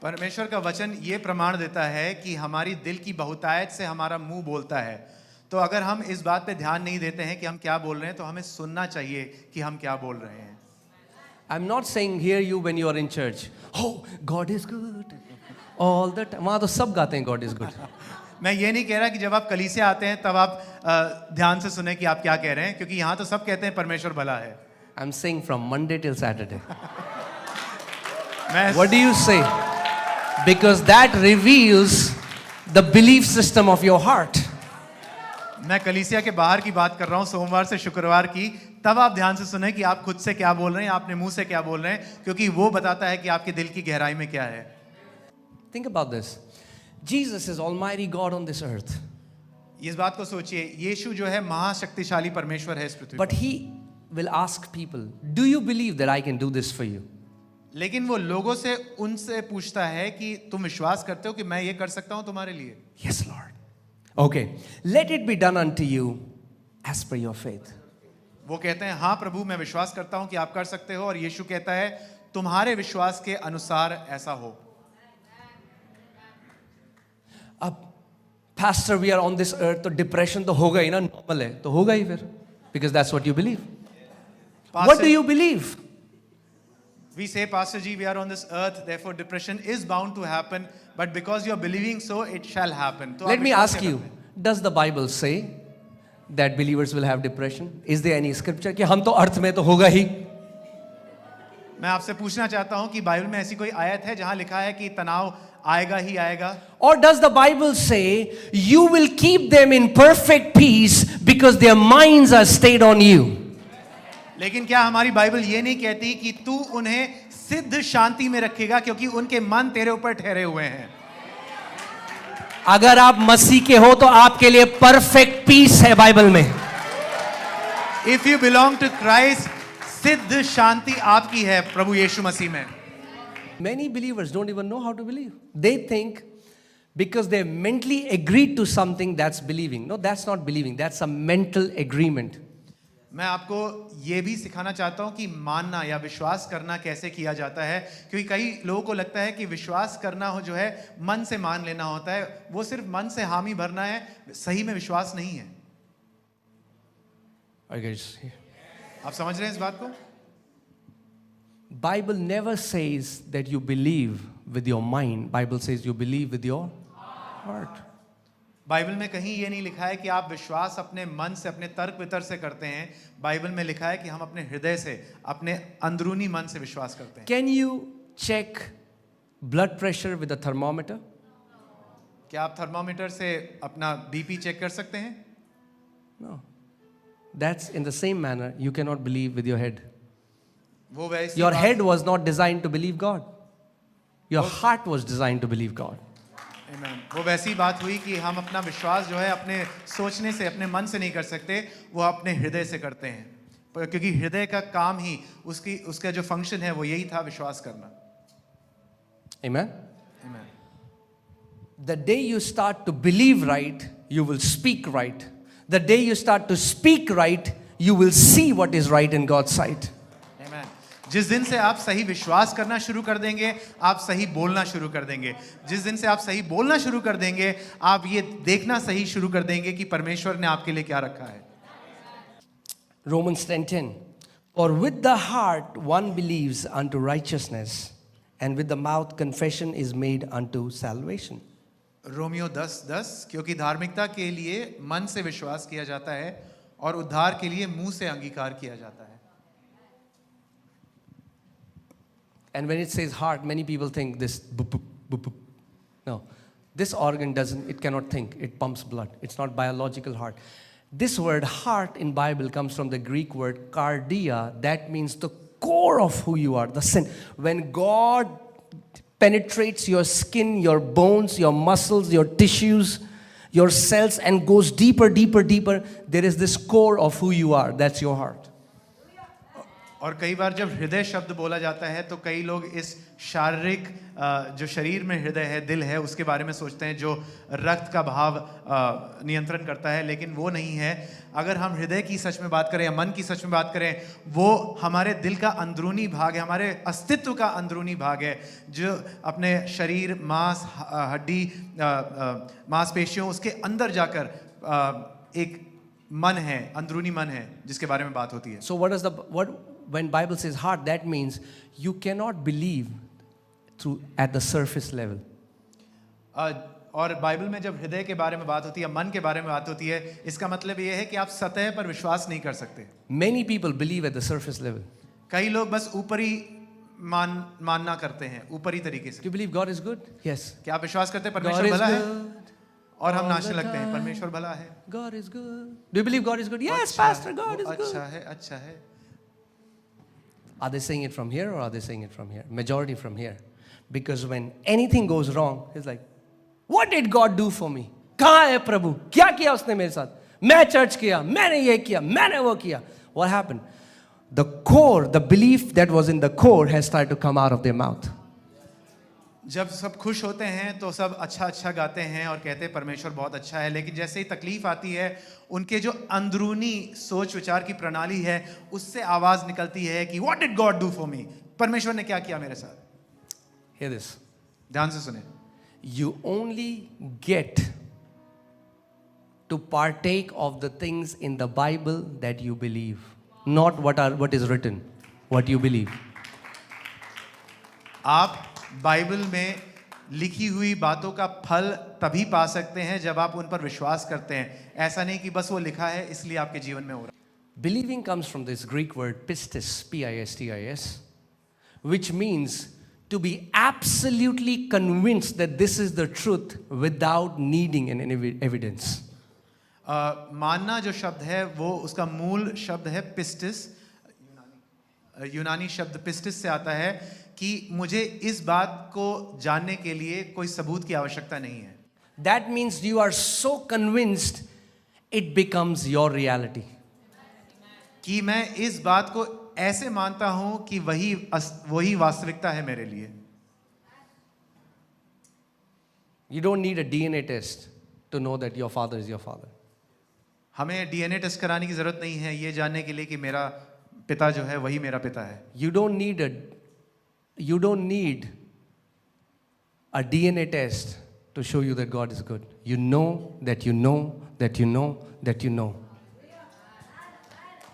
परमेश्वर का वचन ये प्रमाण देता है कि हमारी दिल की बहुतायत से हमारा मुंह बोलता है। तो अगर हम इस बात पे ध्यान नहीं देते हैं कि हम क्या बोल रहे हैं, तो हमें सुनना चाहिए कि हम क्या बोल रहे हैं। I'm not saying hear you when you are in church. Oh, God is good. All the time. वहाँ तो सब गाते हैं God is good. मैं ये नहीं कह रहा कि जब आप कलीसिया आते हैं तब आप ध्यान से सुने कि आप क्या कह रहे हैं, क्योंकि यहाँ तो सब कहते हैं परमेश्वर भला है। I'm saying from Monday till Saturday. मैं What do you say? Because that reveals the belief system of your heart. मैं कलीसिया के बाहर की बात कर रहा हूँ, सोमवार से शुक्रवार की। तब आप ध्यान से सुने कि आप खुद से क्या बोल रहे हैं, आपने मुंह से क्या बोल रहे हैं, क्योंकि वो बताता है कि आपके दिल की गहराई में क्या है। Think about this. Jesus is Almighty God on this earth. इस बात को सोचिए, यीशु जो है महाशक्तिशाली परमेश्वर है इस पृथ्वी But पर। He will ask people, do you believe that I can do this for you? लेकिन वो लोगों से उनसे पूछता है कि तुम विश्वास करते हो कि मैं ये कर सकता हूँ तुम्हारे लिए? Yes, Lord. Okay. Let it be done unto you as per your faith. वो कहते हैं हाँ प्रभु, मैं विश्वास करता हूँ कि आप कर सकते हो, और यीशु कहता है तुम्हारे विश्वास के अनुसार ऐसा हो। अब pastor, we are on this earth, तो depression तो होगा ही ना, normal है, तो होगा ही फिर, because that's what you believe. What do you believe? We say, Pastor Ji, we are on this earth, therefore depression is bound to happen, but because you are believing so, it shall happen. तो Let आप me विश्वास ask क्या you, करते हैं? does the Bible say that believers will have depression? Is there any scripture कि हम तो अर्थ में तो होगा ही? मैं आपसे पूछना चाहता हूँ कि बाइबल में ऐसी कोई आयत है जहाँ लिखा है कि तनाव आएगा ही आएगा? Or does the Bible say you will keep them in perfect peace because their minds are stayed on you? लेकिन क्या हमारी बाइबल ये नहीं कहती कि तू उन्हें सिद्ध शांति में रखेगा क्योंकि उनके मन तेरे ऊपर ठहरे हुए हैं? अगर आप मसीह के हो तो आपके लिए परफेक्ट पीस है बाइबल में। If you belong to Christ, सिद्ध शांति आपकी है प्रभु यीशु मसीह में। Many believers don't even know how to believe. They think because they mentally agreed to something, that's believing. No, that's not believing. That's a mental agreement. मैं आपको ये भी सिखाना चाहता हूँ कि मानना या विश्वास करना कैसे किया जाता है, क्योंकि कई लोगों को लगता है कि विश्वास करना हो जो है मन से मान लेना होता है। वो सिर्फ मन से हामी भरना है, सही में विश्वास नहीं है। आप समझ रहे हैं इस बात को? Bible never says that you believe with your mind. Bible says you believe with your heart. Bible में कहीं ये नहीं लिखा है कि आप विश्वास अपने मन से, अपने तर्क वितर्क से करते हैं। बाइबल में लिखा है कि हम अपने हृदय से, अपने अंदरूनी मन से विश्वास करते हैं। Can you check blood pressure with a thermometer? क्या आप थर्मामीटर से अपना बीपी चेक कर सकते हैं? No. That's in the same manner you cannot believe with your head. वो वैसी Your बात- head was not designed to believe God. Your heart was designed to believe God. Amen. वो वैसी बात हुई कि हम अपना विश्वास जो है अपने सोचने से, अपने मन से नहीं कर सकते, वो अपने हृदय से करते हैं, क्योंकि हृदय का काम ही उसका जो फंक्शन है वो यही था, विश्वास करना। Amen? Amen. The day you start to believe right, you will speak right. The day you start to speak right, you will see what is right in God's sight. Amen. जिस दिन से आप सही विश्वास करना शुरू कर देंगे, आप सही बोलना शुरू कर देंगे। जिस दिन से आप सही बोलना शुरू कर देंगे, आप ये देखना सही शुरू कर देंगे कि परमेश्वर ने आपके लिए क्या रखा है। Romans 10:10. For with the heart one believes unto righteousness, and with the mouth confession is made unto salvation. Romeo 10:10, क्योंकि धार्मिकता के लिए मन से विश्वास किया जाता है और उद्धार के लिए मुंह से अंगीकार किया जाता है। And when it says heart, many people think this boop, boop, boop, boop. No, this organ doesn't, it cannot think, it pumps blood. It's not biological heart. This word heart in Bible comes from the Greek word cardia, that means the core of who you are, the sin. When God penetrates your skin, your bones, your muscles, your tissues, your cells, and goes deeper, deeper, deeper, there is this core of who you are. That's your heart. और कई बार जब हृदय शब्द बोला जाता है तो कई लोग इस शारीरिक जो शरीर में हृदय है, दिल है, उसके बारे में सोचते हैं, जो रक्त का भाव नियंत्रण करता है, लेकिन वो नहीं है। अगर हम हृदय की सच में बात करें या मन की सच में बात करें, वो हमारे दिल का अंदरूनी भाग है, हमारे अस्तित्व का अंदरूनी भाग है, जो अपने शरीर, मांस, हड्डी, मांसपेशियों, उसके अंदर जाकर एक मन है, अंदरूनी मन है, जिसके बारे में बात होती है। So when Bible says heart, that means you cannot believe through at the surface level. और बाइबल में जब हृदय के बारे में बात होती है, मन के बारे में बात होती है, इसका मतलब ये है कि आप सतह पर विश्वास नहीं कर सकते। Many people believe at the surface level. कई लोग बस ऊपरी मानना करते हैं, ऊपरी तरीके से। Do you believe God is good? Yes. क्या आप विश्वास करते हैं God परमेश्वर is भला है? good. और हम all नाचने the लगते हैं, time. परमेश्वर भला है। God is good. Do you believe God is good? Yes, अच्छा Pastor, है, God वो is good. अच्छा है, अच्छा है। Are they saying it from here or are they saying it from here? Majority from here. Because when anything goes wrong, it's like, what did God do for me? कहाँ है प्रभु? क्या किया उसने मेरे साथ? मैं चर्च किया, मैंने ये किया, मैंने वो किया. What happened? The core, the belief that was in the core has started to come out of their mouth. जब सब खुश होते हैं तो सब अच्छा अच्छा गाते हैं और कहते हैं परमेश्वर बहुत अच्छा है, लेकिन जैसे ही तकलीफ आती है, उनके जो अंदरूनी सोच विचार की प्रणाली है, उससे आवाज निकलती है कि what did God do for me? परमेश्वर ने क्या किया मेरे साथ? Hear this. ध्यान से सुने। You only get to partake of the things in the Bible that you believe, not what is written, what you believe. आप बाइबल में लिखी हुई बातों का फल तभी पा सकते हैं जब आप उन पर विश्वास करते हैं। ऐसा नहीं कि बस वो लिखा है इसलिए आपके जीवन में हो रहा है। Believing comes from this Greek word pistis, P-I-S-T-I-S, which means to be absolutely convinced that this is the truth without needing any evidence. मानना जो शब्द है वो उसका मूल शब्द है पिस्टिस, यूनानी शब्द पिस्टिस से आता है कि मुझे इस बात को जानने के लिए कोई सबूत की आवश्यकता नहीं है। That means you are so convinced it becomes your reality. कि मैं इस बात को ऐसे मानता हूं कि वही वास्तविकता है मेरे लिए। You don't need a DNA test to know that your father is your father. हमें डीएनए टेस्ट कराने की जरूरत नहीं है ये जानने के लिए कि मेरा पिता जो है वही मेरा पिता है। You don't need a DNA test to show you that God is good. You know that you know that you know that you know.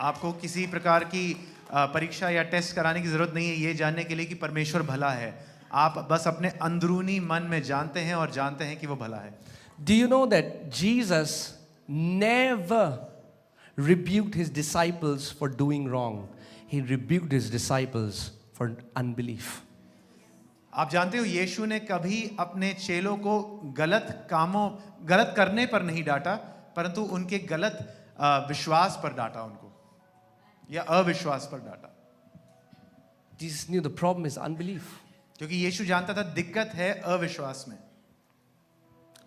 आपको किसी प्रकार की परीक्षा या टेस्ट कराने की जरूरत नहीं है ये जानने के लिए कि परमेश्वर भला है। आप बस अपने अंदरूनी मन में जानते हैं और जानते हैं कि वो भला है। Do you know that Jesus never rebuked his disciples for doing wrong? He rebuked his disciples for unbelief. आप जानते हो यीशु ने कभी अपने चेलों को गलत करने पर नहीं डांटा, परंतु उनके गलत विश्वास पर डांटा उनको, या अविश्वास पर डांटा। Jesus knew the problem is unbelief. क्योंकि यीशु जानता था दिक्कत है अविश्वास में।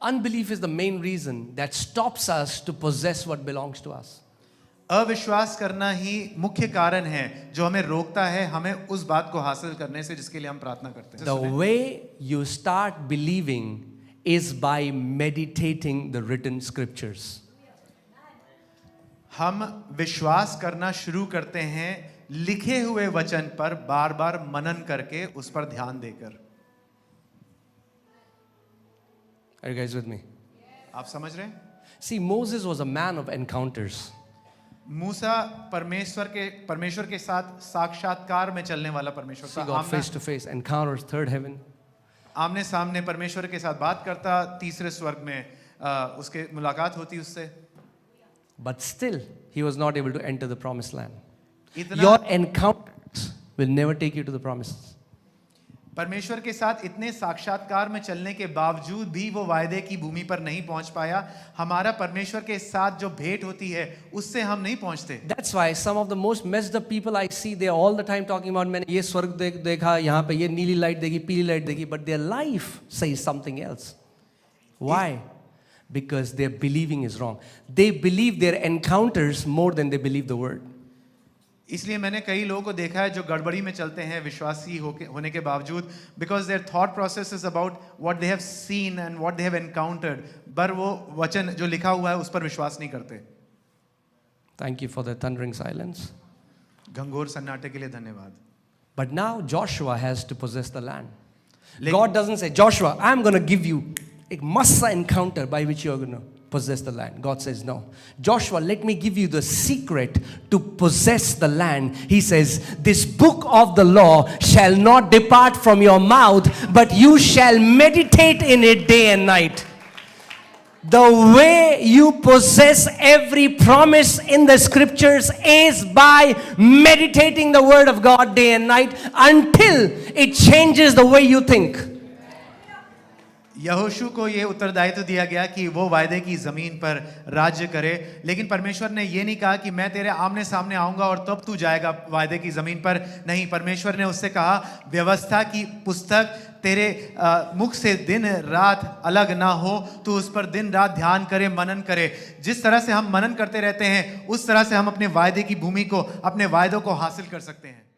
Unbelief is the main reason that stops us to possess what belongs to us. अविश्वास करना ही मुख्य कारण है जो हमें रोकता है हमें उस बात को हासिल करने से जिसके लिए हम प्रार्थना करते हैं। The way you start believing is by meditating the written scriptures. हम विश्वास करना शुरू करते हैं लिखे हुए वचन पर बार-बार मनन करके उस पर ध्यान देकर। Are you guys with me? आप समझ रहे हैं? See, Moses was a man of encounters. मूसा परमेश्वर के साथ साक्षात्कार में चलने वाला परमेश्वर See था। God face to face, encounters, third heaven. आमने सामने परमेश्वर के साथ बात करता, तीसरे स्वर्ग में उसके मुलाकात होती उससे। But still, he was not able to enter the promised land. इतना Your encounters will never take you to the promises. परमेश्वर के साथ इतने साक्षात्कार में चलने के बावजूद भी वो वायदे की भूमि पर नहीं पहुंच पाया। हमारा परमेश्वर के साथ जो भेंट होती है उससे हम नहीं पहुंचते। That's why some of the most messed up people I see, they are all the time talking about मैंने ये स्वर्ग देखा, यहाँ पे ये नीली लाइट देखी, पीली लाइट देखी, but their life says something else. Why? Because their believing is wrong. They believe their encounters more than they believe the word. इसलिए मैंने कई लोगों को देखा है जो गड़बड़ी में चलते हैं विश्वासी होने के बावजूद, because there thought process is about what they have seen and what they have encountered, पर वो वचन जो लिखा हुआ है उस पर विश्वास नहीं करते। Thank you for the thundering silence. घंघोर सन्नाटे के लिए धन्यवाद। But now Joshua has to possess the land. लेकिन- God doesn't say, Joshua, I'm going to give you a massa encounter by which you're going to possess the land. God says, no. Joshua, let me give you the secret to possess the land. He says, this book of the law shall not depart from your mouth, but you shall meditate in it day and night. The way you possess every promise in the scriptures is by meditating the word of God day and night until it changes the way you think. यहोशू को ये उत्तरदायित्व दिया गया कि वो वायदे की जमीन पर राज्य करे, लेकिन परमेश्वर ने ये नहीं कहा कि मैं तेरे आमने सामने आऊंगा और तब तू जाएगा वायदे की जमीन पर। नहीं, परमेश्वर ने उससे कहा व्यवस्था की पुस्तक तेरे मुख से दिन रात अलग ना हो, तू उस पर दिन रात ध्यान करे, मनन करे। जिस तरह से हम मनन करते रहते हैं उस तरह से हम अपने वायदे की भूमि को, अपने वायदों को हासिल कर सकते हैं।